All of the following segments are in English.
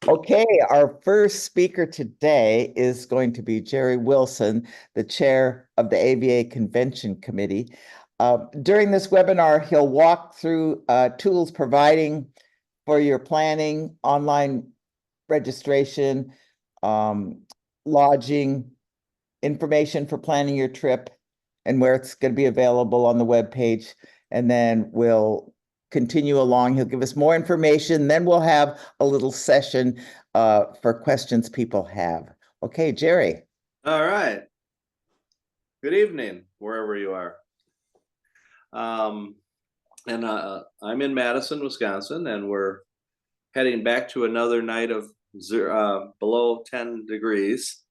Okay, our first speaker today is going to be Jerry Wilson, the chair of the AVA Convention Committee. During this webinar, he'll walk through tools providing for your planning, online registration, lodging, information for planning your trip, and where it's going to be available on the webpage. And then we'll continue along. He'll give us more information. Then we'll have a little session for questions people have. Okay, Jerry. All right. Good evening, wherever you are. I'm in Madison, Wisconsin, and we're heading back to another night of below 10 degrees.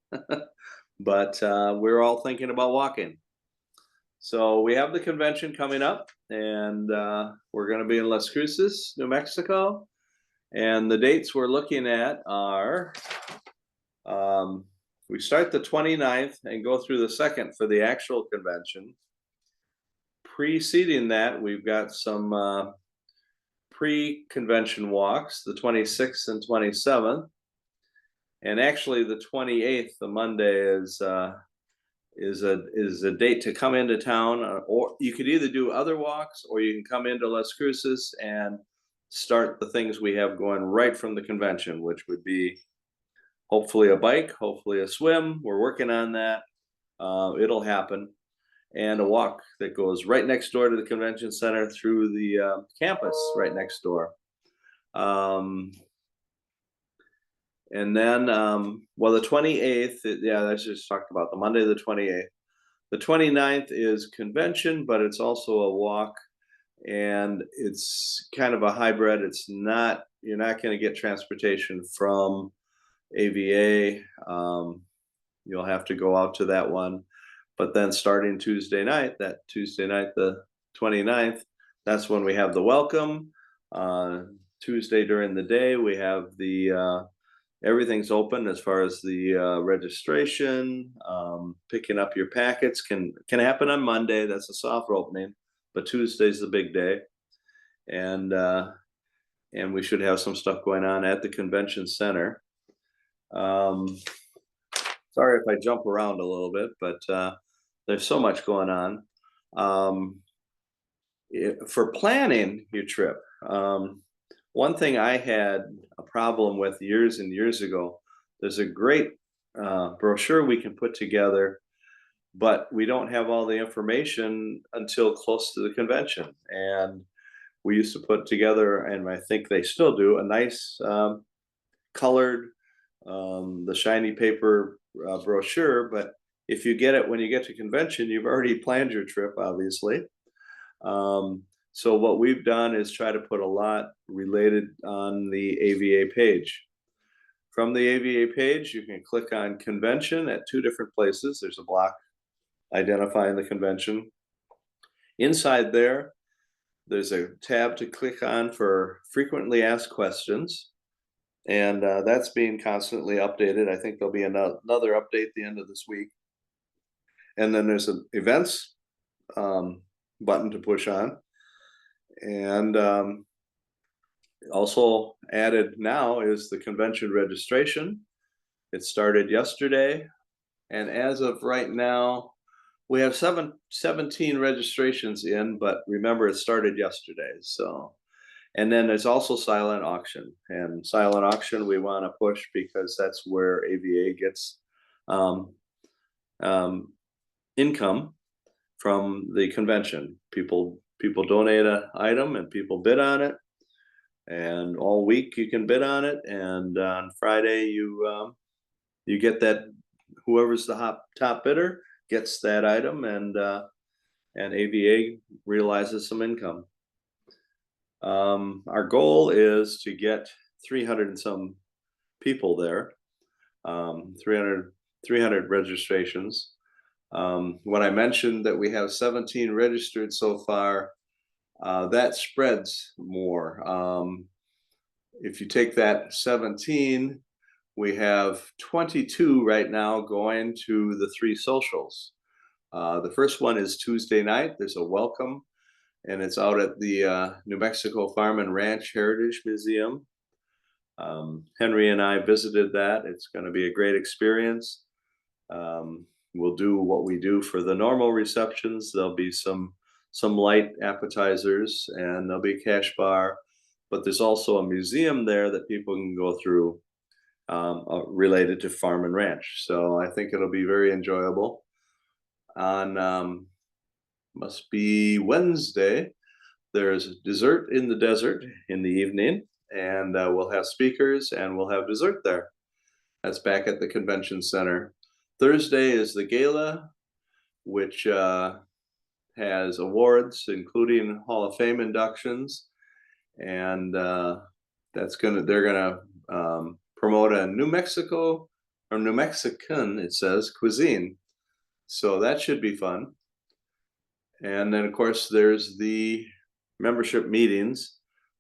But we're all thinking about walking. So we have the convention coming up, and we're going to be in Las Cruces, New Mexico. And the dates we're looking at are, we start the 29th and go through the 2nd for the actual convention. Preceding that, we've got some pre-convention walks, the 26th and 27th. And actually the 28th, the Monday, is a date to come into town, or you could either do other walks, or you can come into Las Cruces and start the things we have going right from the convention, which would be hopefully a bike, hopefully a swim. We're working on that. It'll happen. And a walk that goes right next door to the convention center through the campus right next door. And then, well, the 28th, yeah, that's just talked about, the Monday, the 28th. The 29th is convention, but it's also a walk, and it's kind of a hybrid. It's not, you're not going to get transportation from AVA. You'll have to go out to that one. But then starting Tuesday night, the 29th, that's when we have the welcome. Tuesday during the day, we have the everything's open as far as the registration. Picking up your packets can happen on Monday. That's a soft opening, but Tuesday's the big day. And we should have some stuff going on at the convention center. Sorry if I jump around a little bit, but there's so much going on. For planning your trip, one thing I had a problem with years and years ago, there's a great brochure we can put together, but we don't have all the information until close to the convention. And we used to put together, and I think they still do, a nice colored, the shiny paper brochure. But if you get it when you get to convention, you've already planned your trip, obviously. So what we've done is try to put a lot related on the AVA page. From the AVA page, you can click on convention at 2 different places. There's a block identifying the convention. Inside there, there's a tab to click on for frequently asked questions. And that's being constantly updated. I think there'll be another update at the end of this week. And then there's an events button to push on. And also added now is the convention registration. It started yesterday, and as of right now, we have 17 registrations in, but remember it started yesterday. So, and then there's also silent auction, and silent auction we want to push because that's where AVA gets income from the convention. People donate an item and people bid on it, and all week you can bid on it, and on Friday you get that, whoever's the top bidder gets that item, and AVA realizes some income. Our goal is to get 300 and some people there, 300 registrations. When I mentioned that we have 17 registered so far, that spreads more. If you take that 17, we have 22 right now going to the 3 socials. The first one is Tuesday night. There's a welcome, and it's out at the New Mexico Farm and Ranch Heritage Museum. Henry and I visited that. It's going to be a great experience. We'll do what we do for the normal receptions. There'll be some light appetizers, and there'll be a cash bar, but there's also a museum there that people can go through related to farm and ranch. So I think it'll be very enjoyable. On must be Wednesday, there's dessert in the desert in the evening, and we'll have speakers and we'll have dessert there. That's back at the convention center. Thursday is the gala, which has awards, including Hall of Fame inductions, and they're gonna promote a New Mexico or New Mexican, it says, cuisine. So that should be fun. And then, of course, there's the membership meetings.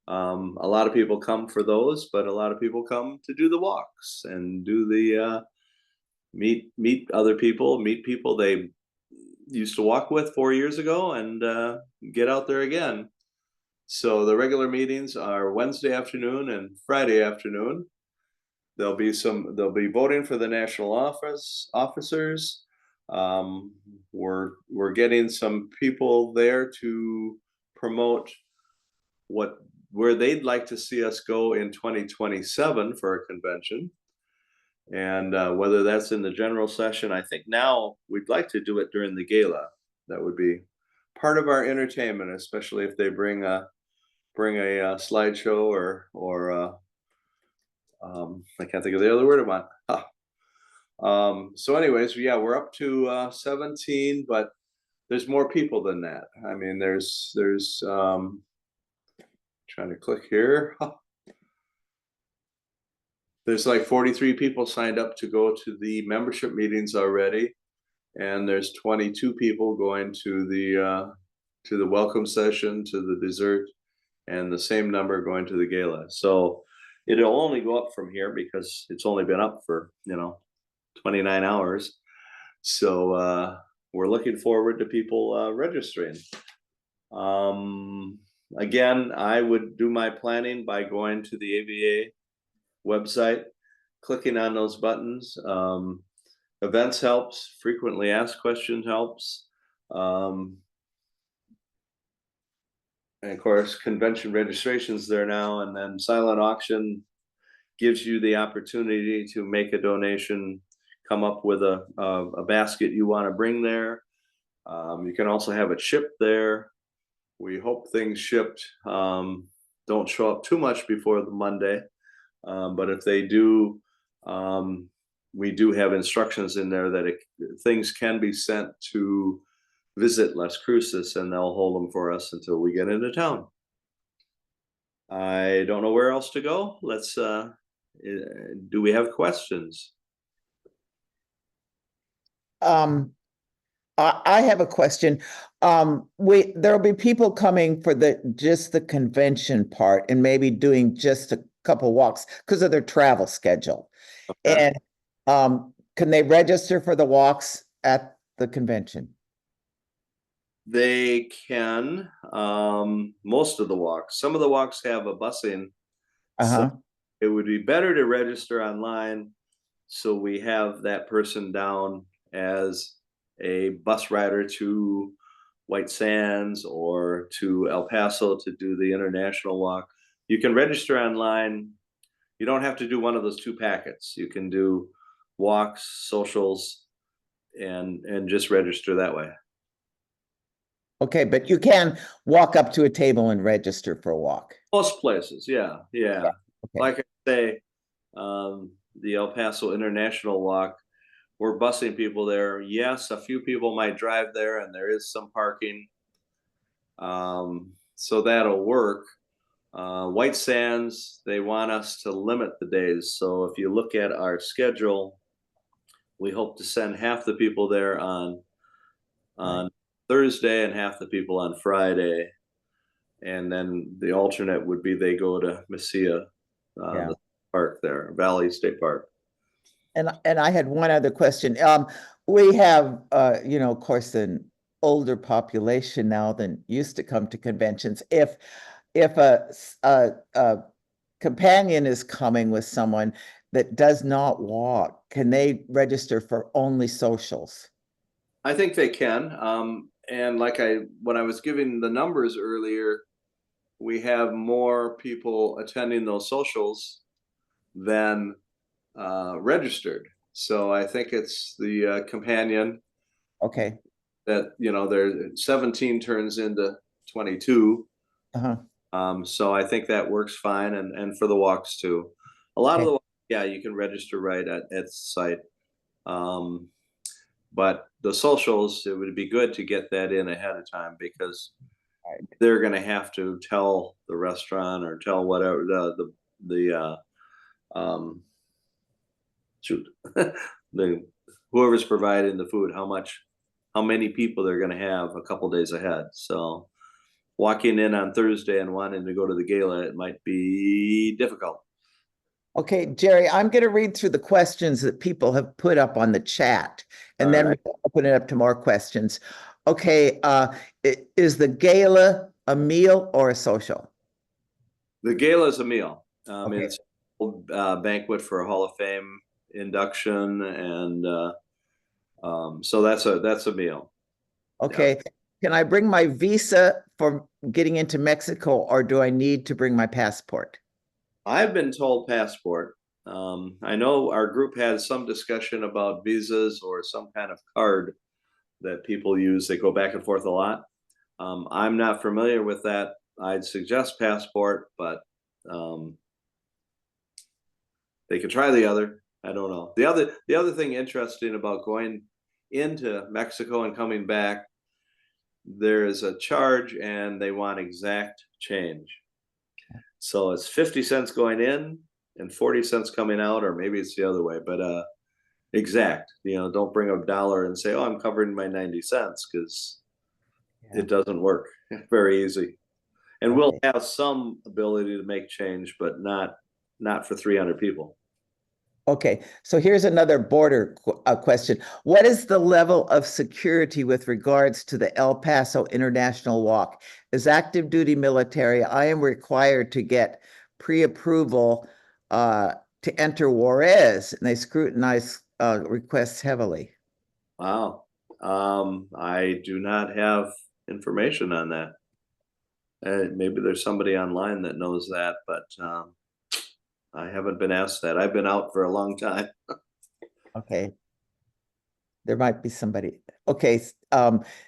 A lot of people come for those, but a lot of people come to do the walks and do the meet other people, meet people they used to walk with 4 years ago, and get out there again. So the regular meetings are Wednesday afternoon and Friday afternoon. They'll be voting for the national officers. We're getting some people there to promote where they'd like to see us go in 2027 for a convention. And whether that's in the general session, I think now we'd like to do it during the gala. That would be part of our entertainment, especially if they bring a slideshow or I can't think of the other word I want. So anyways, yeah, we're up to 17, but there's more people than that. I mean, there's trying to click here. There's like 43 people signed up to go to the membership meetings already, and there's 22 people going to the welcome session, to the dessert, and the same number going to the gala. So it'll only go up from here because it's only been up for 29 hours. So we're looking forward to people registering. Again, I would do my planning by going to the AVA website, clicking on those buttons. Events helps, frequently asked questions helps. And of course, convention registration's there now, and then silent auction gives you the opportunity to make a donation, come up with a basket you want to bring there. You can also have it shipped there. We hope things shipped don't show up too much before the Monday. But if they do, we do have instructions in there that things can be sent to Visit Las Cruces, and they'll hold them for us until we get into town. I don't know where else to go. Let's, do we have questions? I have a question. There'll be people coming for just the convention part and maybe doing just a couple walks because of their travel schedule. Okay. And can they register for the walks at the convention? They can, most of the walks. Some of the walks have a busing. So it would be better to register online, so we have that person down as a bus rider to White Sands or to El Paso to do the international walk. You can register online. You don't have to do one of those 2 packets. You can do walks, socials, and just register that way. Okay, but you can walk up to a table and register for a walk. Most places, yeah. Okay. Like I say, the El Paso International Walk, we're busing people there. Yes, a few people might drive there, and there is some parking. So that'll work. White Sands, they want us to limit the days. So if you look at our schedule, we hope to send half the people there on Thursday and half the people on Friday. And then the alternate would be they go to Mesilla, the park there, Valley State Park. And I had one other question. We have, of course, an older population now than used to come to conventions. If a companion is coming with someone that does not walk, can they register for only socials? I think they can. And when I was giving the numbers earlier, we have more people attending those socials than registered. So I think it's the companion Okay. that, there 17 turns into 22. Uh-huh. So I think that works fine, and for the walks too. A lot of Okay. the you can register right at the site. But the socials, it would be good to get that in ahead of time, because Right. they're going to have to tell the restaurant or tell whatever the shoot the whoever's providing the food how many people they're going to have a couple days ahead. So walking in on Thursday and wanting to go to the gala, it might be difficult. Okay, Jerry, I'm going to read through the questions that people have put up on the chat, and All then right. we'll open it up to more questions. Okay, is the gala a meal or a social? The gala is a meal. Okay. It's a banquet for a Hall of Fame induction, and so that's a meal. Okay. Yeah. Can I bring my visa for getting into Mexico, or do I need to bring my passport? I've been told passport. I know our group had some discussion about visas or some kind of card that people use. They go back and forth a lot. I'm not familiar with that. I'd suggest passport, but they could try the other. I don't know. The other thing interesting about going into Mexico and coming back, there is a charge, and they want exact change. So it's 50 cents going in and 40 cents coming out, or maybe it's the other way, but exact. Don't bring a dollar and say, "Oh, I'm covering my 90 cents," because it doesn't work very easy. And we'll have some ability to make change, but not for 300 people. Okay, so here's another border question. What is the level of security with regards to the El Paso International Walk? As active duty military, I am required to get pre-approval to enter Juarez, and they scrutinize requests heavily. Wow. I do not have information on that. Maybe there's somebody online that knows that, but I haven't been asked that. I've been out for a long time. Okay. There might be somebody. Okay,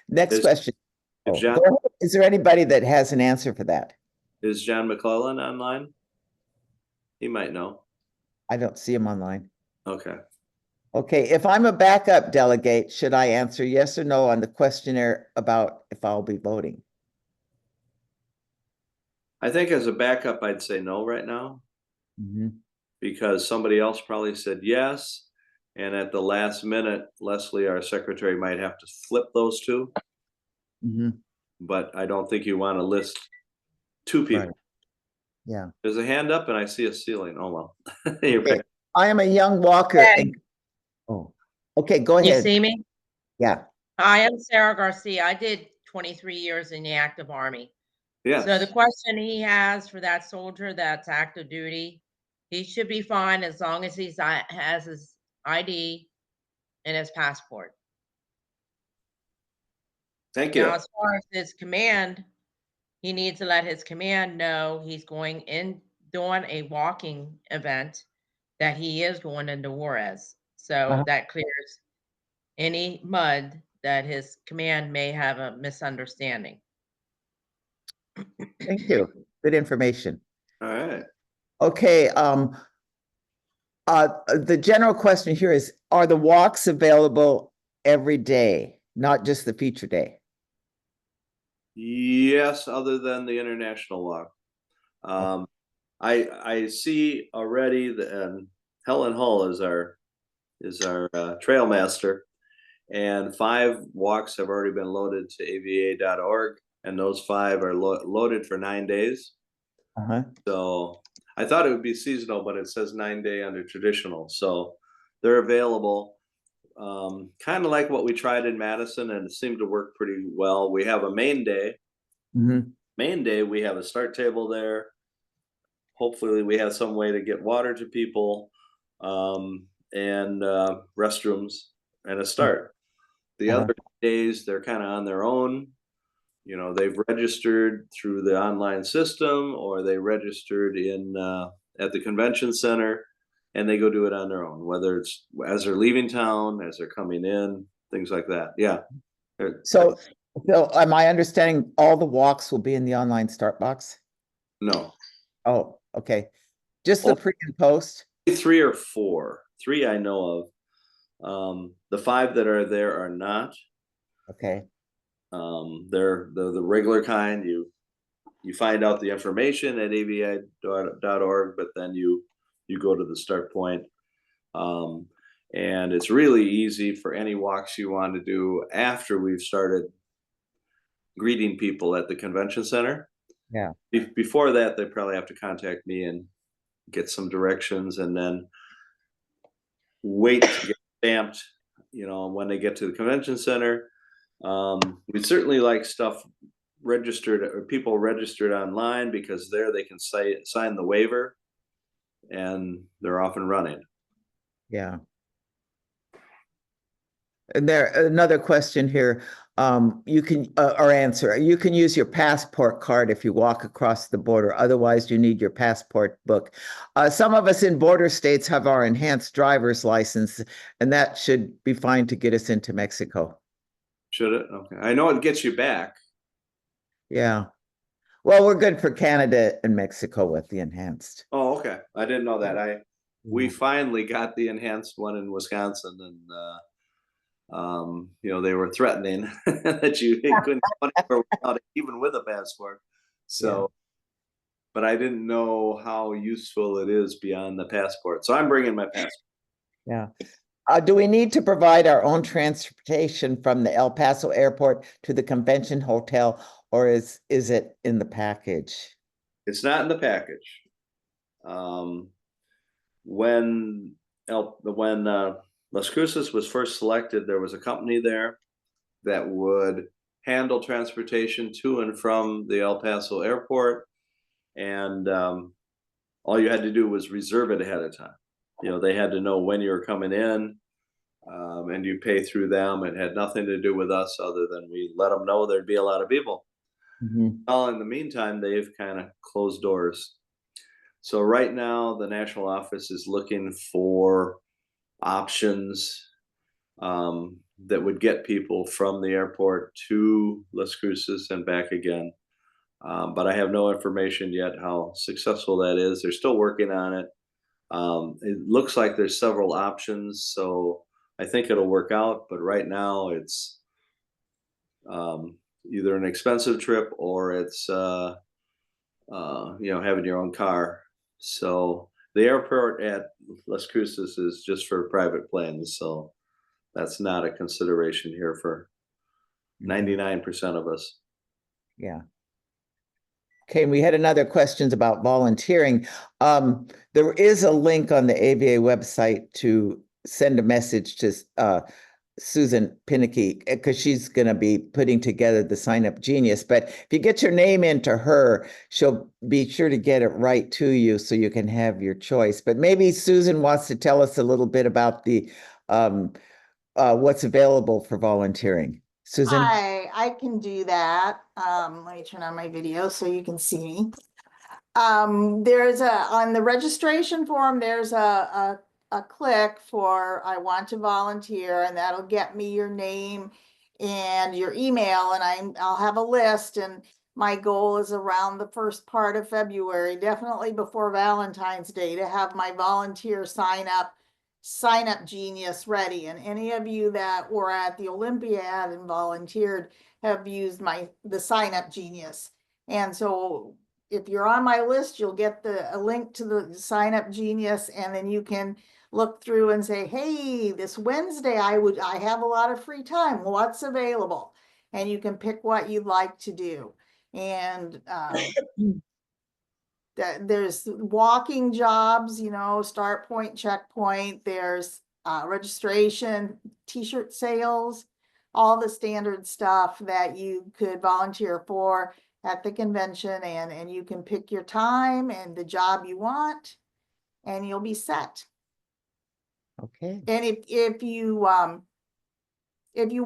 next Is- question. is John- Go ahead. Is there anybody that has an answer for that? Is John McClellan online? He might know. I don't see him online. Okay. Okay, if I'm a backup delegate, should I answer yes or no on the questionnaire about if I'll be voting? I think as a backup, I'd say no right now, because somebody else probably said yes. And at the last minute, Leslie, our secretary, might have to flip those two. But I don't think you want to list two people. Right. Yeah. There's a hand up and I see a ceiling. Oh, well. Okay. I am a young walker. Okay. Oh, okay, go You ahead. see me? Yeah. I am Sarah Garcia. I did 23 years in the active army. Yes. So the question he has for that soldier that's active duty, he should be fine as long as he has his ID and his passport. Thank you. Now, as far as his command, he needs to let his command know he's going in doing a walking event, that he is going into Juarez. So that clears any mud that his command may have a misunderstanding. Thank you. Good information. All right. Okay, the general question here is, are the walks available every day, not just the feature day? Yes, other than the international walk. I see already that Helen Hull is our trail master, and 5 walks have already been loaded to ava.org, and those 5 are loaded for 9 days. So I thought it would be seasonal, but it says 9-day under traditional, so they're available. Kind of like what we tried in Madison, and it seemed to work pretty well. We have a main day. Main day, we have a start table there. hopefully we have some way to get water to people, and restrooms and a start. The other days, they're kind of on their own. You know, they've registered through the online system, or they registered in at the convention center, and they go do it on their own, whether it's as they're leaving town, as they're coming in, things like that. Yeah. So am I understanding all the walks will be in the online start box? No, Oh, okay. Just the pre and post? 3 or 4. 3 I know of. The 5 that are there are not. Okay. They're the regular kind. You find out the information at ava.org, but then you go to the start point. And it's really easy for any walks you want to do after we've started greeting people at the convention center. Yeah. Before that, they probably have to contact me and get some directions, and then wait to get stamped, you know, when they get to the convention center. We'd certainly like stuff registered, or people registered online, because there they can sign the waiver, and they're off and running. Yeah. And there, another question here. You can, or answer, you can use your passport card if you walk across the border. Otherwise, you need your passport book. Some of us in border states have our enhanced driver's license, and that should be fine to get us into Mexico. Should it? Okay. I know it gets you back. Yeah. Well, we're good for Canada and Mexico with the enhanced. Oh, okay. I didn't know that. We finally got the enhanced one in Wisconsin, and you know, they were threatening that you couldn't go anywhere without it, even with a passport. So, but I didn't know how useful it is beyond the passport. So I'm bringing my passport. Yeah. Do we need to provide our own transportation from the El Paso airport to the convention hotel, or is it in the package? It's not in the package. When Las Cruces was first selected, there was a company there that would handle transportation to and from the El Paso airport, and all you had to do was reserve it ahead of time. You know, they had to know when you were coming in, and you pay through them. It had nothing to do with us, other than we let them know there'd be a lot of people. Well, in the meantime, they've kind of closed doors. So right now, the national office is looking for options that would get people from the airport to Las Cruces and back again. But I have no information yet how successful that is. They're still working on it. It looks like there's several options, so I think it'll work out. But right now, it's either an expensive trip, or it's you know, having your own car. So the airport at Las Cruces is just for private planes, so that's not a consideration here for 99% of us. Yeah. Okay, and we had another questions about volunteering. There is a link on the AVA website to send a message to Susan Pinnicky, because she's going to be putting together the Sign Up Genius. But if you get your name into her, she'll be sure to get it right to you so you can have your choice. But maybe Susan wants to tell us a little bit about the what's available for volunteering. Susan? Hi, I can do that. Let me turn on my video so you can see me. There's on the registration form, there's a click for I want to volunteer, and that'll get me your name and your email, and I'll have a list, and my goal is around the first part of February, definitely before Valentine's Day, to have my volunteer sign up Genius ready. And any of you that were at the Olympiad and volunteered have used the Sign Up Genius. And so if you're on my list, you'll get a link to the Sign Up Genius, and then you can look through and say, hey, this Wednesday I have a lot of free time. What's available? And you can pick what you'd like to do. And there's walking jobs, you know, start point, checkpoint. There's registration, t-shirt sales, all the standard stuff that you could volunteer for. at the convention, and you can pick your time and the job you want, and you'll be set. Okay. And if you want, you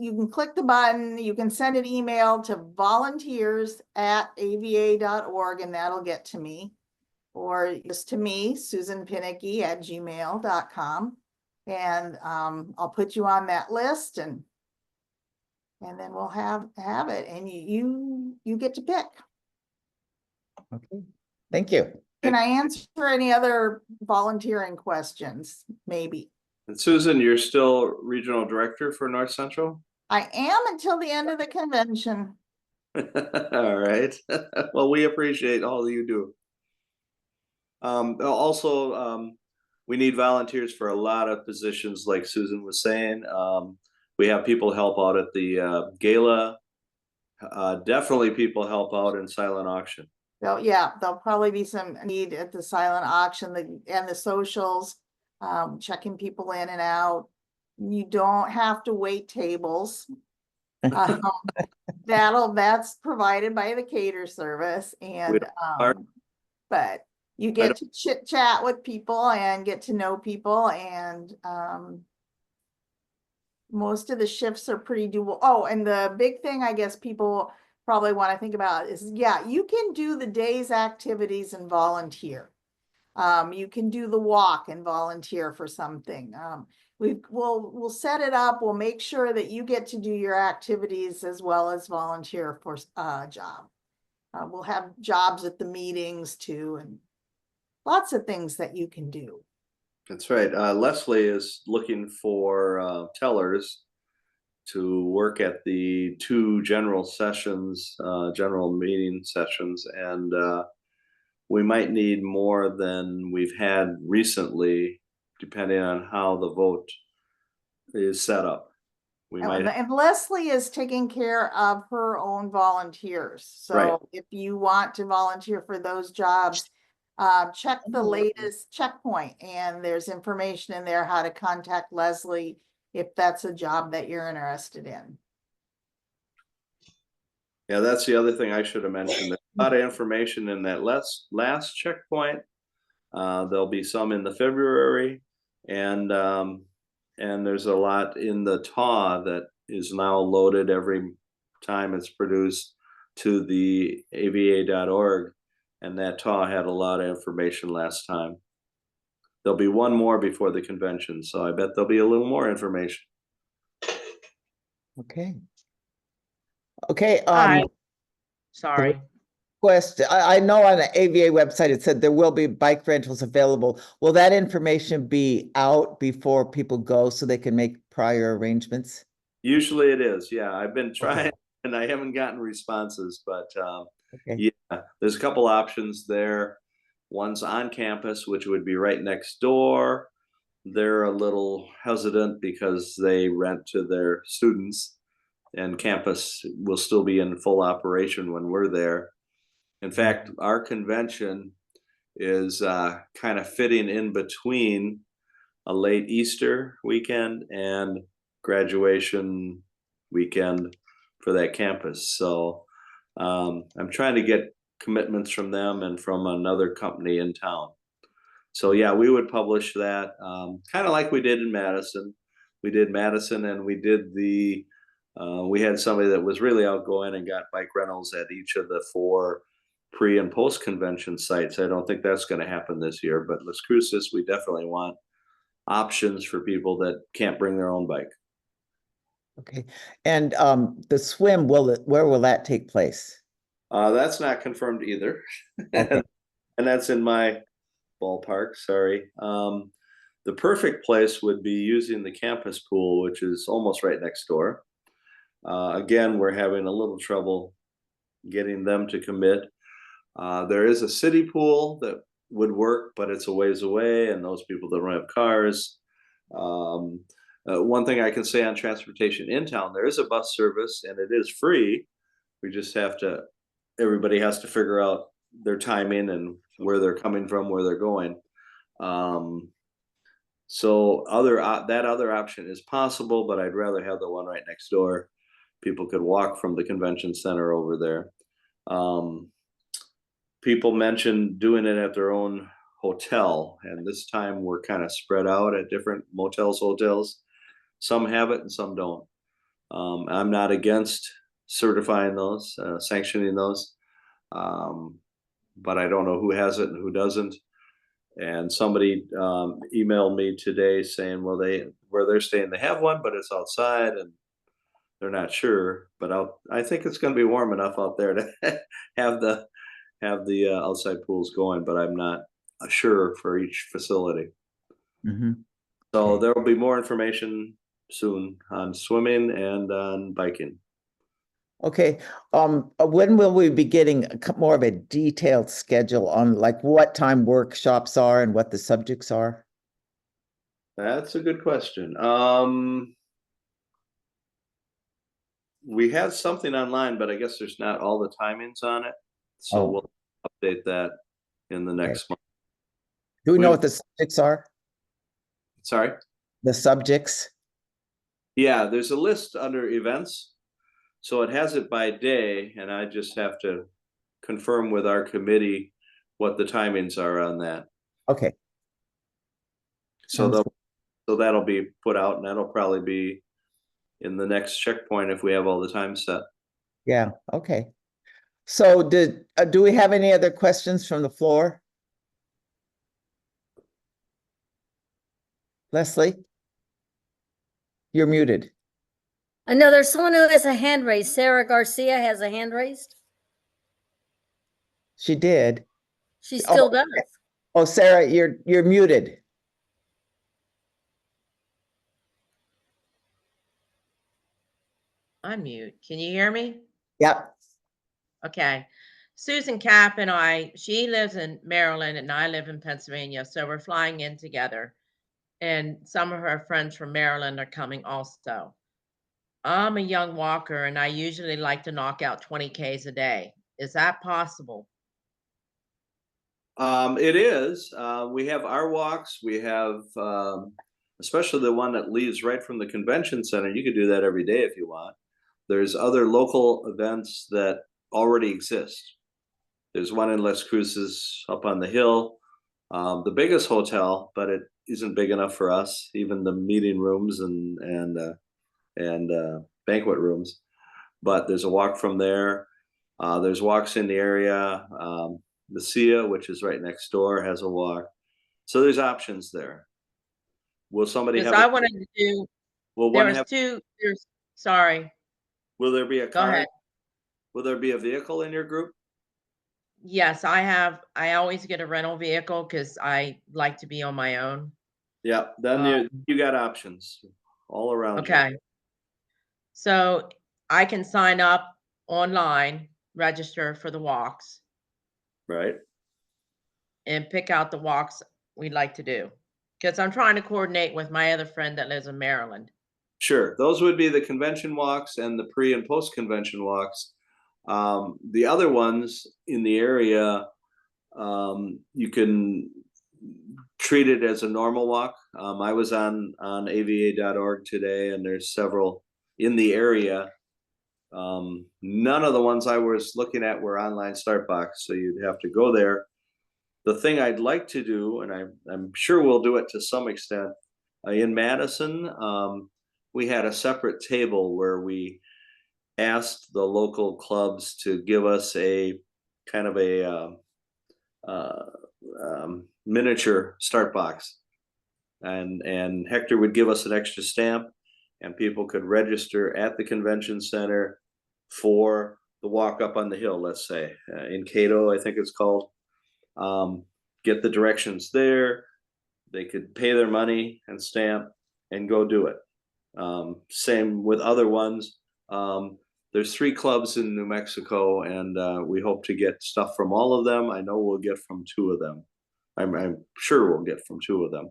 can click the button, you can send an email to volunteers@ava.org, and that'll get to me. Or just to me, susanpinicky@gmail.com. And I'll put you on that list, and then we'll have it, and you get to pick. Okay. Thank you. Can I answer any other volunteering questions? Maybe. And Susan, you're still regional director for North Central? I am until the end of the convention. All right. Well, we appreciate all that you do. Also, we need volunteers for a lot of positions, like Susan was saying. We have people help out at the gala. Definitely people help out in silent auction. So yeah, there'll probably be some need at the silent auction and the socials, checking people in and out. You don't have to wait tables. That's provided by the cater service, and but you get to chit chat with people and get to know people, and most of the shifts are pretty doable. Oh, and the big thing I guess people probably want to think about is, yeah, you can do the day's activities and volunteer. You can do the walk and volunteer for something. We'll set it up. We'll make sure that you get to do your activities as well as volunteer for a job. We'll have jobs at the meetings too, and lots of things that you can do. That's right. Leslie is looking for tellers to work at the 2 general sessions, general meeting sessions, and we might need more than we've had recently, depending on how the vote is set up. And Leslie is taking care of her own volunteers. So right. If you want to volunteer for those jobs, check the latest checkpoint, and there's information in there how to contact Leslie if that's a job that you're interested in. Yeah, that's the other thing I should have mentioned. There's a lot of information in that last checkpoint. There'll be some in the February, and there's a lot in the TAW that is now loaded every time it's produced to the ava.org, and that TAW had a lot of information last time. There'll be one more before the convention, so I bet there'll be a little more information. Okay. Okay. Sorry. Question. I know on the AVA website it said there will be bike rentals available. Will that information be out before people go so they can make prior arrangements? Usually it is. Yeah, I've been trying and I haven't gotten responses, but yeah, there's a couple options there. One's on campus, which would be right next door. They're a little hesitant because they rent to their students, and campus will still be in full operation when we're there. In fact, our convention is kind of fitting in between a late Easter weekend and graduation weekend for that campus. So I'm trying to get commitments from them and from another company in town. So yeah, we would publish that kind of like we did in Madison. We did Madison, and we did we had somebody that was really outgoing and got bike rentals at each of the 4 pre and post convention sites. I don't think that's going to happen this year, but Las Cruces, we definitely want options for people that can't bring their own bike. Okay. And the swim, where will that take place? That's not confirmed either. Okay. And that's in my ballpark, sorry. The perfect place would be using the campus pool, which is almost right next door. Again, we're having a little trouble getting them to commit. There is a city pool that would work, but it's a ways away, and those people that don't have cars. One thing I can say on transportation in town, there is a bus service and it is free. We just have to, everybody has to figure out their timing and where they're coming from, where they're going. So that other option is possible, but I'd rather have the one right next door people could walk from the convention center over there. People mentioned doing it at their own hotel, and this time we're kind of spread out at different motels, hotels. Some have it and some don't. I'm not against certifying those, sanctioning those, but I don't know who has it and who doesn't. And somebody emailed me today saying, well, where they're staying, they have one, but it's outside and they're not sure. But I think it's going to be warm enough out there to have the outside pools going, but I'm not sure for each facility. So Okay. there will be more information soon on swimming and on biking. Okay. When will we be getting more of a detailed schedule on like what time workshops are and what the subjects are? That's a good question. We have something online, but I guess there's not all the timings on it. So Oh. we'll update that in the next month. Do we know what the subjects are? Sorry? The subjects? Yeah, there's a list under events. So it has it by day, and I just have to confirm with our committee what the timings are on that. Okay. So that'll be put out, and that'll probably be in the next checkpoint if we have all the time set. Yeah, okay. So do we have any other questions from the floor? Leslie? You're muted. I know there's someone who has a hand raised. Sarah Garcia has a hand raised. She did. She still does. Oh, Sarah, you're muted. I'm mute. Can you hear me? Yep. Okay. Susan Cap and she lives in Maryland and I live in Pennsylvania. So we're flying in together. And some of her friends from Maryland are coming also. I'm a young walker and I usually like to knock out 20 Ks a day. Is that possible? It is. We have our walks. We have, especially the one that leaves right from the convention center. You could do that every day if you want. There's other local events that already exist. There's one in Las Cruces up on the hill, the biggest hotel, but it isn't big enough for us. Even the meeting rooms and banquet rooms. But there's a walk from there. There's walks in the area. The SIA, which is right next door, has a walk. So there's options there. Will somebody have? Because I wanted to do. Will There one was have? two. Sorry. Will there be a Go car? ahead. Will there be a vehicle in your group? Yes, I always get a rental vehicle because I like to be on my own. Yeah, then you got options all around. Okay. So I can sign up online, register for the walks, Right. and pick out the walks we'd like to do. Because I'm trying to coordinate with my other friend that lives in Maryland. Sure. Those would be the convention walks and the pre and post convention walks. The other ones in the area, you can treat it as a normal walk. I was on ava.org today, and there's several in the area. None of the ones I was looking at were online start box, so you'd have to go there. The thing I'd like to do, and I'm sure we'll do it to some extent, in Madison, we had a separate table where we asked the local clubs to give us a kind of a miniature start box, and Hector would give us an extra stamp, and people could register at the convention center for the walk up on the hill, let's say, in Cato, I think it's called. Get the directions there. They could pay their money and stamp and go do it. Same with other ones. There's 3 clubs in New Mexico, and we hope to get stuff from all of them. I know we'll get from 2 of them. I'm sure we'll get from 2 of them.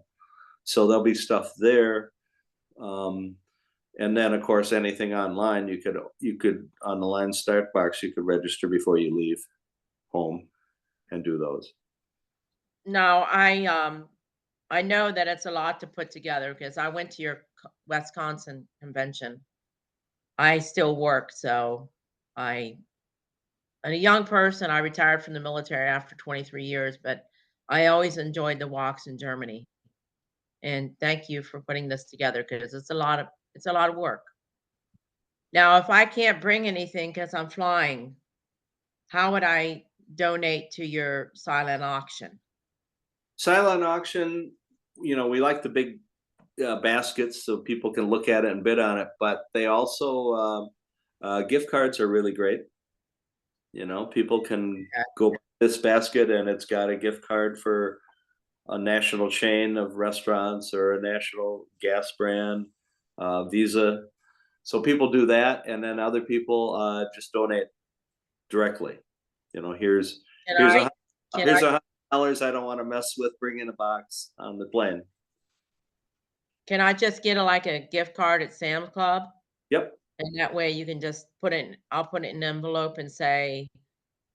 So there'll be stuff there. And then, of course, anything online, you could on the line start box, you could register before you leave home and do those. No, I know that it's a lot to put together because I went to your Wisconsin convention I still work, so I'm a young person. I retired from the military after 23 years, but I always enjoyed the walks in Germany. And thank you for putting this together because it's a lot of work. Now, if I can't bring anything because I'm flying, how would I donate to your silent auction? Silent auction, you know, we like the big baskets so people can look at it and bid on it, but they also gift cards are really great. You know, people can go buy this basket and it's got a gift card for a national chain of restaurants or a national gas brand, Visa. So people do that, and then other people just donate directly. You know, here's $100 I don't want to mess with. Bring in a box on the plane. Can I just get like a gift card at Sam's Club? Yep. And that way you can just put it, I'll put it in an envelope and say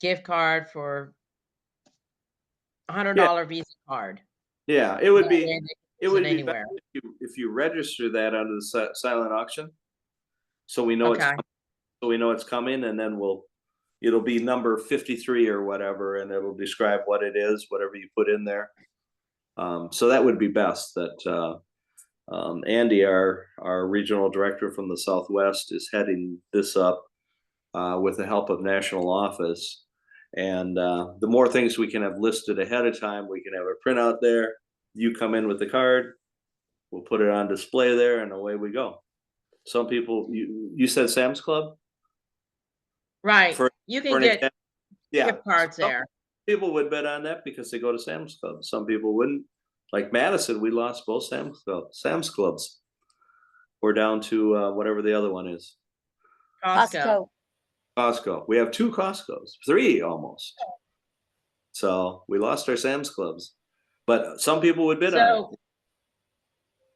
gift card for $100 Visa card. Yeah, it would be anywhere. if you register that under the silent auction, so we know it's coming, and then it'll be number 53 or whatever, and it'll describe what it is, whatever you put in there. So that would be best. That Andy, our regional director from the Southwest, is heading this up with the help of national office. And the more things we can have listed ahead of time, we can have a printout there. You come in with the card, we'll put it on display there, and away we go. Some people, you said Sam's Club? Right. You can get gift cards there. People would bet on that because they go to Sam's Club. Some people wouldn't. Like Madison, we lost both Sam's Clubs. We're down to whatever the other one is. Costco. Costco. We have 2 Costcos, 3 almost. So we lost our Sam's Clubs, but some people would bid on it.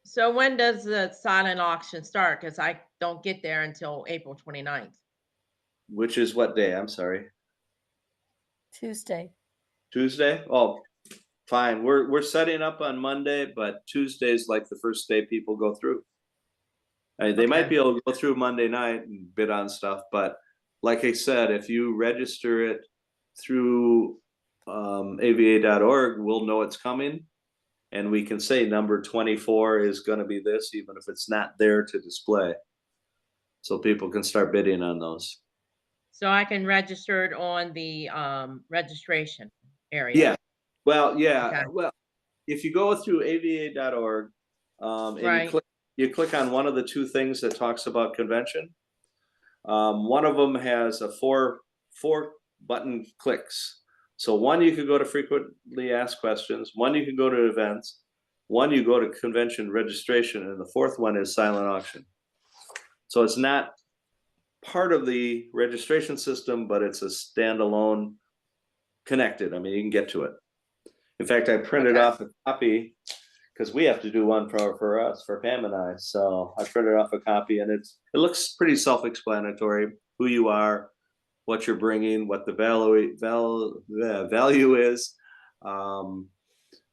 So when does the silent auction start? Because I don't get there until April 29th. Which is what day? I'm sorry. Tuesday. Tuesday? Oh, fine. We're setting up on Monday, but Tuesday's like the first day people go through. They might be able to go through Monday night and bid on stuff, but like I said, if you register it through ava.org, we'll know it's coming, and we can say number 24 is going to be this, even if it's not there to display, so people can start bidding on those. So I can register it on the registration area. Yeah. Well, yeah. Okay. Well, if you go through ava.org and you click on one of the 2 things that talks about convention, one of them has a 4 button clicks. So one, you could go to frequently asked questions, one you can go to events, one you go to convention registration, and the 4th one is silent auction. So it's not part of the registration system, but it's a standalone connected. I mean, you can get to it. In fact, I printed off a copy because we have to do one for us, for Pam and I. So I printed off a copy, and it looks pretty self-explanatory. Who you are, what you're bringing, what the value is,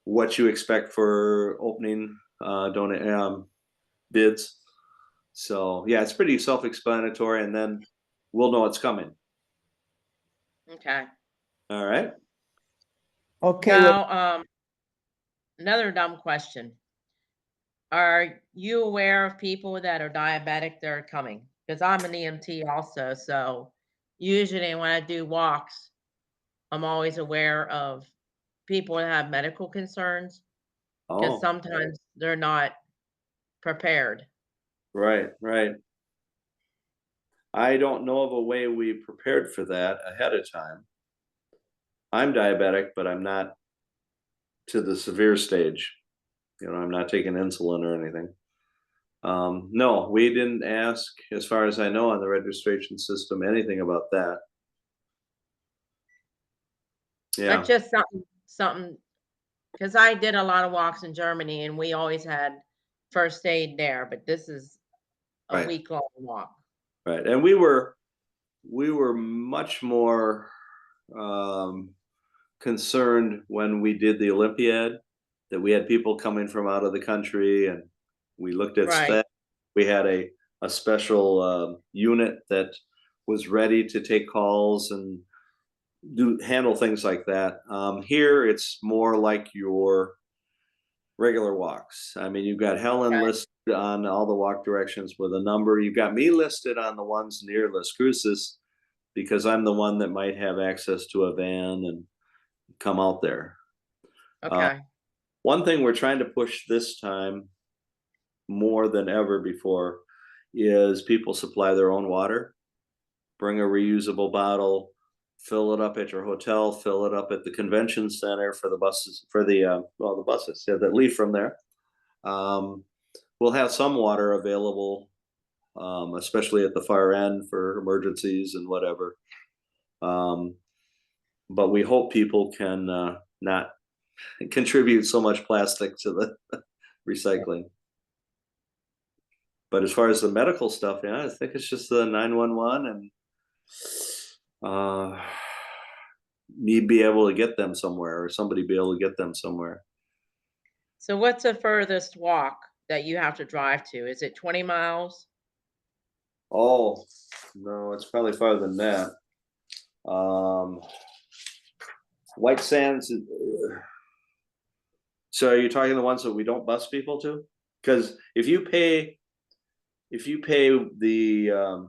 what you expect for opening bids. So yeah, it's pretty self-explanatory, and then we'll know it's coming. Okay. All right. Okay. Now, another dumb question. Are you aware of people that are diabetic that are coming? Because I'm an EMT also, so usually when I do walks, I'm always aware of people that have medical concerns, because sometimes they're not prepared. Right. I don't know of a way we prepared for that ahead of time. I'm diabetic, but I'm not to the severe stage. You know, I'm not taking insulin or anything. No, we didn't ask, as far as I know, on the registration system, anything about that. Yeah. But just something, because I did a lot of walks in Germany and we always had first aid there, but this is a week-long walk. Right. And we were much more concerned when we did the Olympiad, that we had people coming from out of the country, and we looked at staff. We had a a special unit that was ready to take calls and handle things like that. Here it's more like your regular walks. I mean, you've got Helen listed on all the walk directions with a number. You've got me listed on the ones near Las Cruces because I'm the one that might have access to a van and come out there. Okay. One thing we're trying to push this time more than ever before is people supply their own water. Bring a reusable bottle, fill it up at your hotel, fill it up at the convention center for the buses, for the buses that leave from there. We'll have some water available, especially at the far end for emergencies and whatever. But we hope people can not contribute so much plastic to the recycling. But as far as the medical stuff, yeah, I think it's just the 911 and me be able to get them somewhere, or somebody be able to get them somewhere. So what's the furthest walk that you have to drive to? Is it 20 miles? Oh, no, it's probably farther than that. White Sands. So are you talking the ones that we don't bus people to? Because if you pay the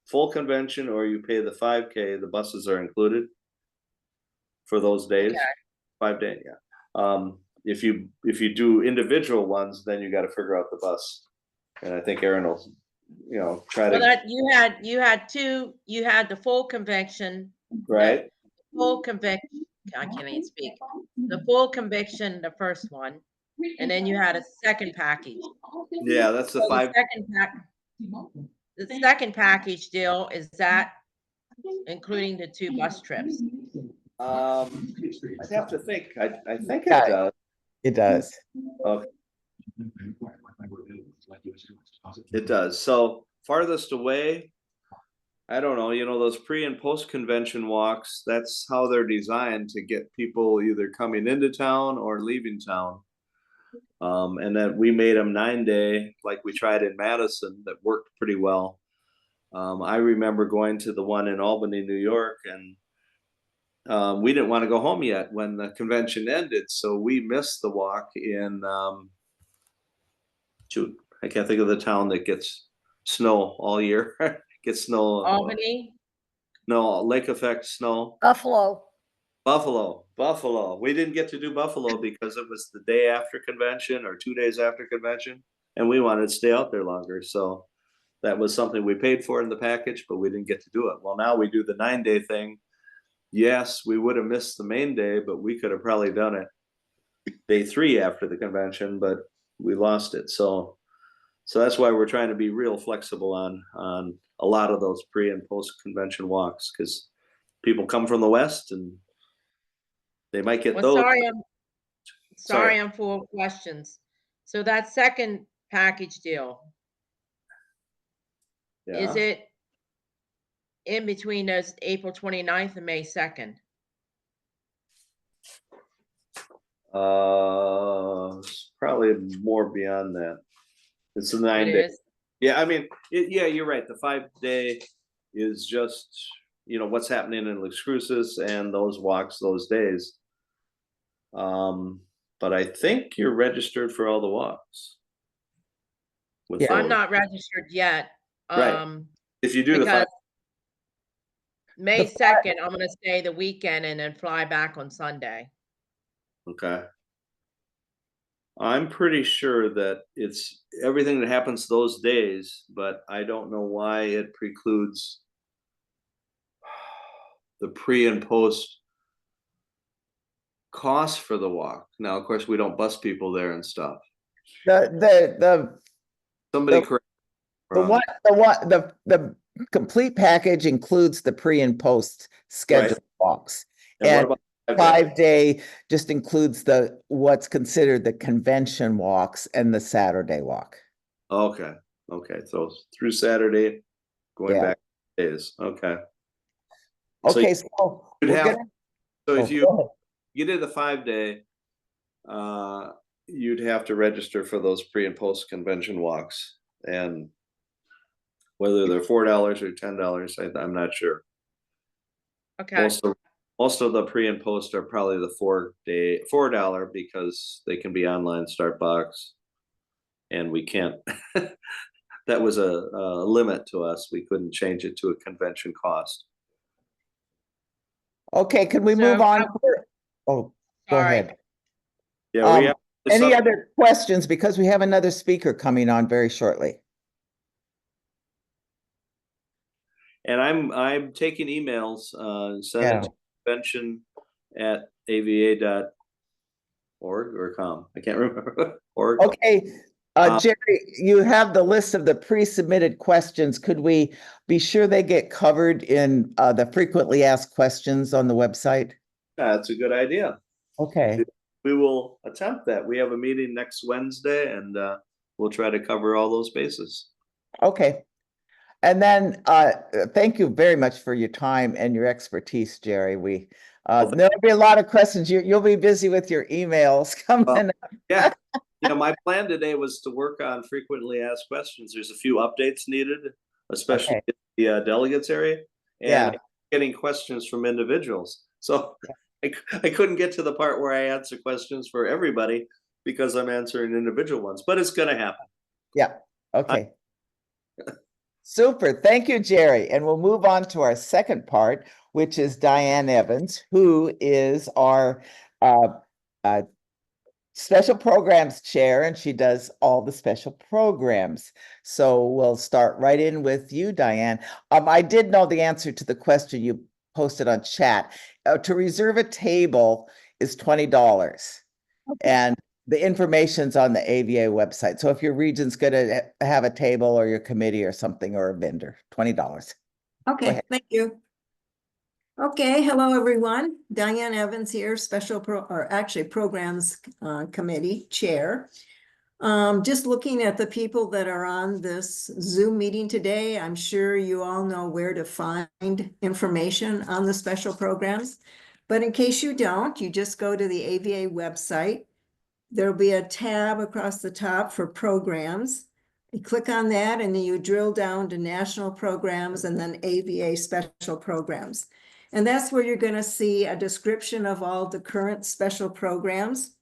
full convention or you pay the 5K, the buses are included for those days. Okay. 5 days, yeah. If you do individual ones, then you got to figure out the bus. And I think Aaron will, try Well, to. that you had the full convention, Right. full conviction. I can't even speak. The full conviction, the first one, and then you had a second package. Yeah, that's the So 5. The second package deal, is that including the 2 bus trips? I'd have to think. I think Yeah. it does. It does. Okay. It does. So farthest away, I don't know, those pre and post convention walks, that's how they're designed to get people either coming into town or leaving town. And then we made them 9-day, like we tried in Madison, that worked pretty well. I remember going to the one in Albany, New York, and we didn't want to go home yet when the convention ended. So we missed the walk in, I can't think of the town that gets snow all year. Gets snow. Albany? No, lake effect snow. Buffalo. Buffalo. We didn't get to do Buffalo because it was the day after convention or 2 days after convention, and we wanted to stay out there longer. So that was something we paid for in the package, but we didn't get to do it. Well, now we do the 9-day thing. Yes, we would have missed the main day, but we could have probably done it day 3 after the convention, but we lost it. So that's why we're trying to be real flexible on a lot of those pre and post convention walks, because people come from the West and they might get Well, those. sorry, I'm full of questions. So that second package deal, is it in between those April 29th and May 2nd? Probably more beyond that. It's a 9 day. Yeah, I mean, yeah, you're right. The 5-day is just, what's happening in Las Cruces and those walks those days. But I think you're registered for all the walks. Yeah. I'm not registered yet. Right. If you do the 5. May 2nd, I'm going to stay the weekend and then fly back on Sunday. Okay. I'm pretty sure that it's everything that happens those days, but I don't know why it precludes the pre and post cost for the walk. Now, of course, we don't bus people there and stuff. Somebody correct. The complete package includes the pre and post scheduled walks. And what about 5-day just includes what's considered the convention walks and the Saturday walk. Okay. So through Saturday, going back days. Okay. Okay. So if you did the 5-day, you'd have to register for those pre and post convention walks, and Whether they're $4 or $10, I'm not sure. Okay, Most of the pre and post are probably the $4 because they can be online start box, and we can't. That was a limit to us. We couldn't change it to a convention cost. Okay, can we So, move on? Oh, go sorry. ahead. Yeah, we have Any other questions? Because we have another speaker coming on very shortly. And I'm taking emails, send Yeah. it to convention@ava.org or com. I can't remember. Org. Okay, Jerry, you have the list of the pre-submitted questions. Could we be sure they get covered in the frequently asked questions on the website? That's a good idea. Okay. We will attempt that. We have a meeting next Wednesday, and we'll try to cover all those bases. Okay. And then thank you very much for your time and your expertise, Jerry. There'll be a lot of questions. You'll be busy with your emails coming up. Yeah. My plan today was to work on frequently asked questions. There's a few updates needed, especially in the delegates area, and getting questions from individuals. So I couldn't get to the part where I answer questions for everybody because I'm answering individual ones, but it's going to happen. Yeah. Okay. Super. Thank you, Jerry. And we'll move on to our second part, which is Diane Evans, who is our special programs chair, and she does all the special programs. So we'll start right in with you, Diane. I did know the answer to the question you posted on chat. To reserve a table is $20. Okay. And the information's on the AVA website. So if your region's going to have a table or your committee or something or a vendor, $20. Okay, thank you. Okay, hello everyone. Diane Evans here, Programs Committee Chair. Just looking at the people that are on this Zoom meeting today, I'm sure you all know where to find information on the special programs. But in case you don't, you just go to the AVA website. There'll be a tab across the top for programs. You click on that and then you drill down to national programs and then AVA special programs. And that's where you're going to see a description of all the current special programs.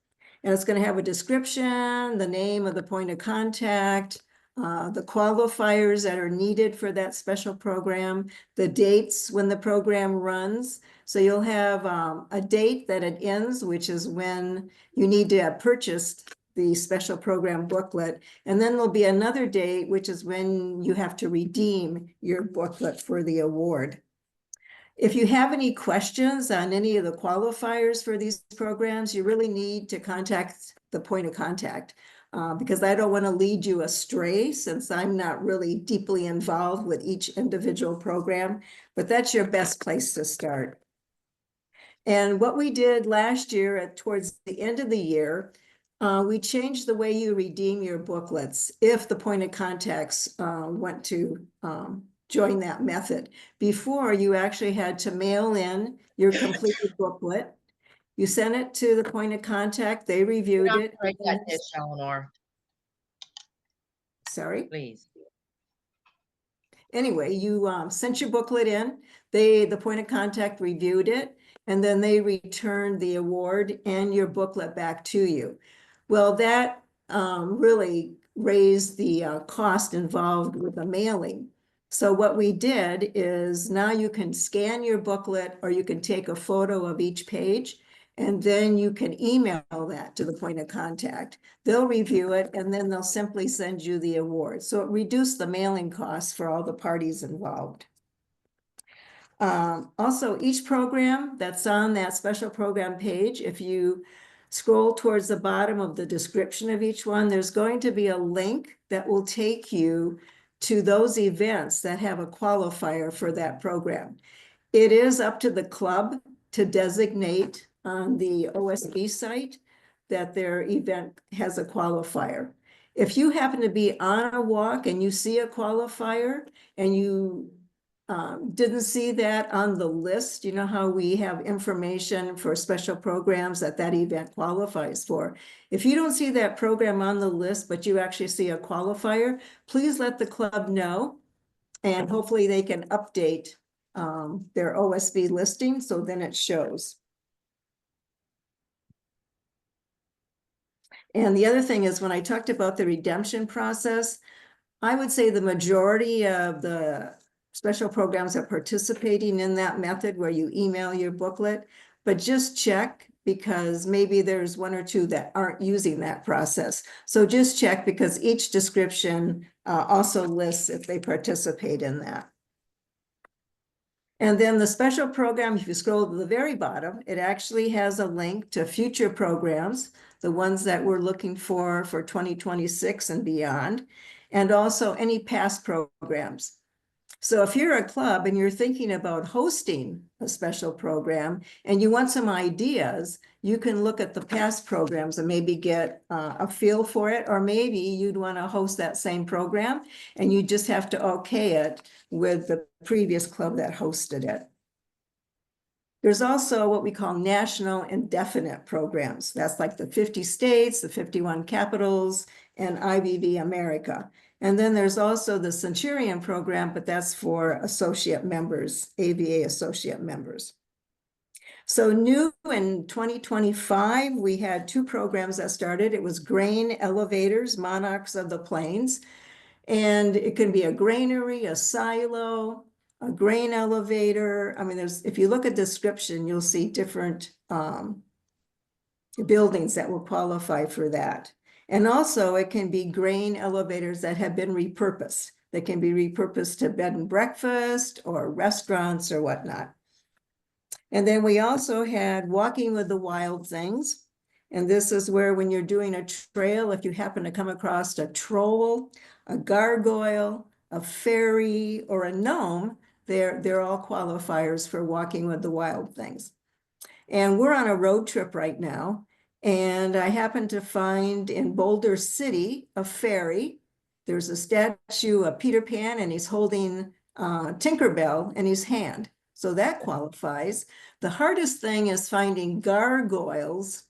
And it's going to have a description, the name of the point of contact, the qualifiers that are needed for that special program, the dates when the program runs. So you'll have a date that it ends, which is when you need to have purchased the special program booklet. And then there'll be another date, which is when you have to redeem your booklet for the award. If you have any questions on any of the qualifiers for these programs, you really need to contact the point of contact because I don't want to lead you astray since I'm not really deeply involved with each individual program, but that's your best place to start. And what we did last year towards the end of the year, we changed the way you redeem your booklets if the point of contacts want to join that method. Before, you actually had to mail in your completed booklet. You sent it to the point of contact, they reviewed it. Break that dish, Eleanor. Sorry? Please. Anyway, you sent your booklet in, the point of contact reviewed it, and then they returned the award and your booklet back to you. Well, that really raised the cost involved with the mailing. So what we did is now you can scan your booklet or you can take a photo of each page and then you can email that to the point of contact. They'll review it and then they'll simply send you the award. So it reduced the mailing costs for all the parties involved. Also, each program that's on that special program page, if you scroll towards the bottom of the description of each one, there's going to be a link that will take you to those events that have a qualifier for that program. It is up to the club to designate on the OSB site that their event has a qualifier. If you happen to be on a walk and you see a qualifier and you didn't see that on the list, you know how we have information for special programs that event qualifies for. If you don't see that program on the list, but you actually see a qualifier, please let the club know And hopefully they can update their OSB listing, so then it shows. And the other thing is, when I talked about the redemption process, I would say the majority of the special programs are participating in that method where you email your booklet, but just check, because maybe there's one or two that aren't using that process. So just check, because each description also lists if they participate in that. And then the special program, if you scroll to the very bottom, it actually has a link to future programs, the ones that we're looking for 2026 and beyond, and also any past programs. So if you're a club and you're thinking about hosting a special program and you want some ideas, you can look at the past programs and maybe get a feel for it, or maybe you'd want to host that same program and you just have to okay it with the previous club that hosted it. There's also what we call national indefinite programs. That's like the 50 states, the 51 capitals, and IVV America. And then there's also the Centurion program, but that's for associate members, AVA associate members. So new in 2025, we had 2 programs that started. It was Grain Elevators, Monarchs of the Plains. And it can be a granary, a silo, a grain elevator. I mean, if you look at description, you'll see different buildings that will qualify for that. And also it can be grain elevators that have been repurposed. They can be repurposed to bed and breakfast or restaurants or whatnot. And then we also had Walking with the Wild Things. And this is where, when you're doing a trail, if you happen to come across a troll, a gargoyle, a fairy, or a gnome, they're all qualifiers for Walking with the Wild Things. And we're on a road trip right now. And I happened to find in Boulder City a fairy. There's a statue of Peter Pan, and he's holding Tinkerbell in his hand. So that qualifies. The hardest thing is finding gargoyles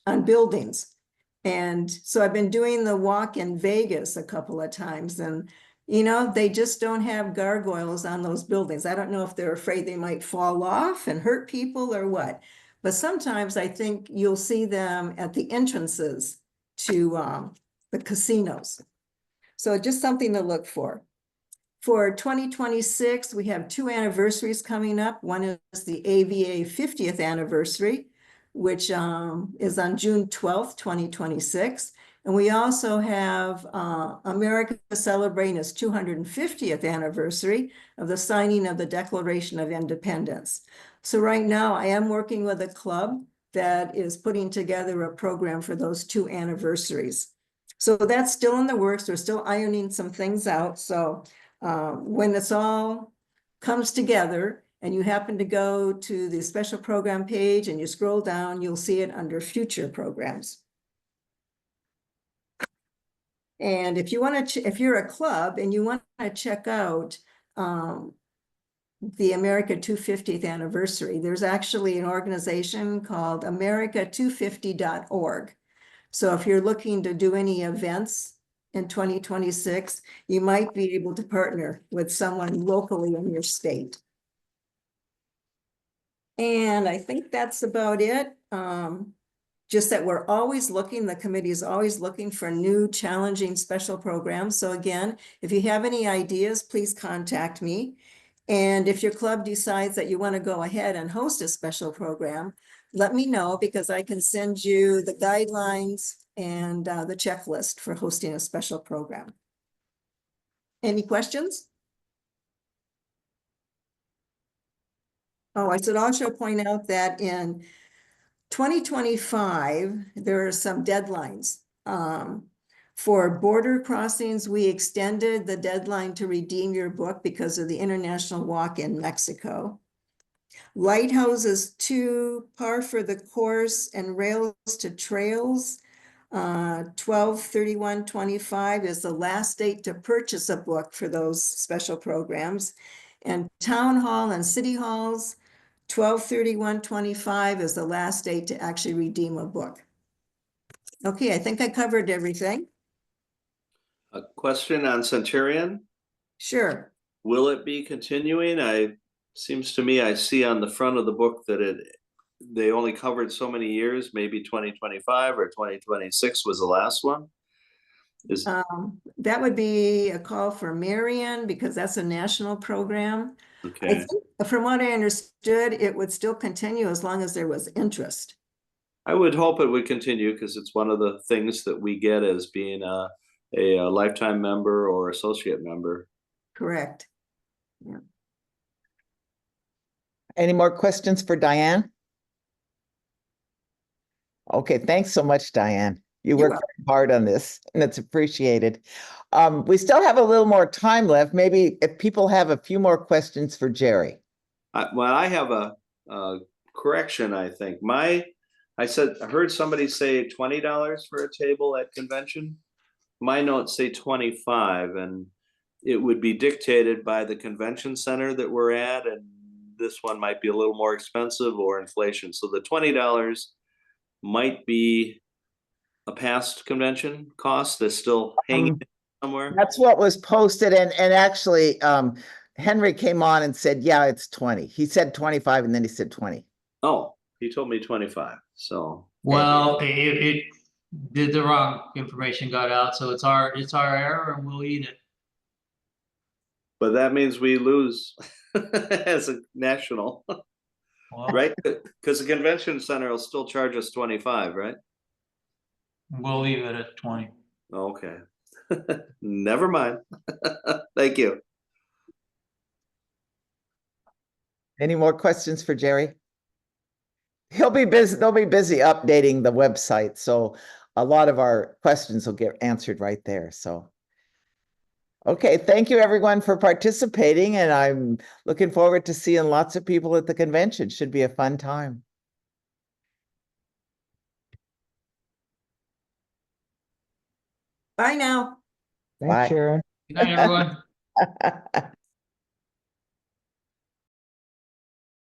on buildings. And so I've been doing the walk in Vegas a couple of times, and you know, they just don't have gargoyles on those buildings. I don't know if they're afraid they might fall off and hurt people or what, but sometimes I think you'll see them at the entrances to the casinos. So just something to look for. For 2026, we have 2 anniversaries coming up. One is the AVA 50th anniversary, which is on June 12th, 2026. And we also have America celebrating its 250th anniversary of the signing of the Declaration of Independence. So right now I am working with a club that is putting together a program for those 2 anniversaries. So that's still in the works. We're still ironing some things out. So when it's all comes together and you happen to go to the special program page and you scroll down, you'll see it under future programs. And if you want to, if you're a club and you want to check out the America 250th anniversary, there's actually an organization called America250.org. So if you're looking to do any events in 2026, you might be able to partner with someone locally in your state. And I think that's about it. Just that we're always looking, the committee is always looking for new challenging special programs. So again, if you have any ideas, please contact me. And if your club decides that you want to go ahead and host a special program, let me know, because I can send you the guidelines and the checklist for hosting a special program. Any questions? Oh, I should also point out that in 2025, there are some deadlines. For border crossings, we extended the deadline to redeem your book because of the International Walk in Mexico. Lighthouses 2, Par for the Course, and Rails to Trails, 12/31/25 is the last date to purchase a book for those special programs. And Town Hall and City Halls, 12/31/25 is the last date to actually redeem a book. Okay, I think I covered everything. A question on Centurion? Sure. Will it be continuing? Seems to me I see on the front of the book that they only covered so many years, maybe 2025 or 2026 was the last one. That would be a call for Marion because that's a national program. I Okay. think, from what I understood, it would still continue as long as there was interest. I would hope it would continue because it's one of the things that we get as being a lifetime member or associate member. Correct. Any more questions for Diane? Okay, thanks so much, Diane. You You're worked very hard on this, and it's appreciated. We still have a little more time left. Maybe if people have a few more questions for Jerry. Well, I have a correction, I think. I heard somebody say $20 for a table at convention. My notes say 25, and it would be dictated by the convention center that we're at, and this one might be a little more expensive or inflation. So the $20 might be a past convention cost that's still hanging somewhere. That's what was posted, and actually, Henry came on and said, yeah, it's 20. He said 25, and then he said 20. Oh, he told me 25, so. Well, it did the wrong information got out, so it's our error and we'll eat it. But that means we lose as a national, Well, right? Because the convention center will still charge us 25, right? we'll leave it at 20. Okay. Never mind. Thank you. Any more questions for Jerry? He'll be busy. They'll be busy updating the website, so a lot of our questions will get answered right there. So, okay, thank you everyone for participating, and I'm looking forward to seeing lots of people at the convention. Should be a fun time. Bye now. Bye. Thanks, Sharon. Good night, everyone.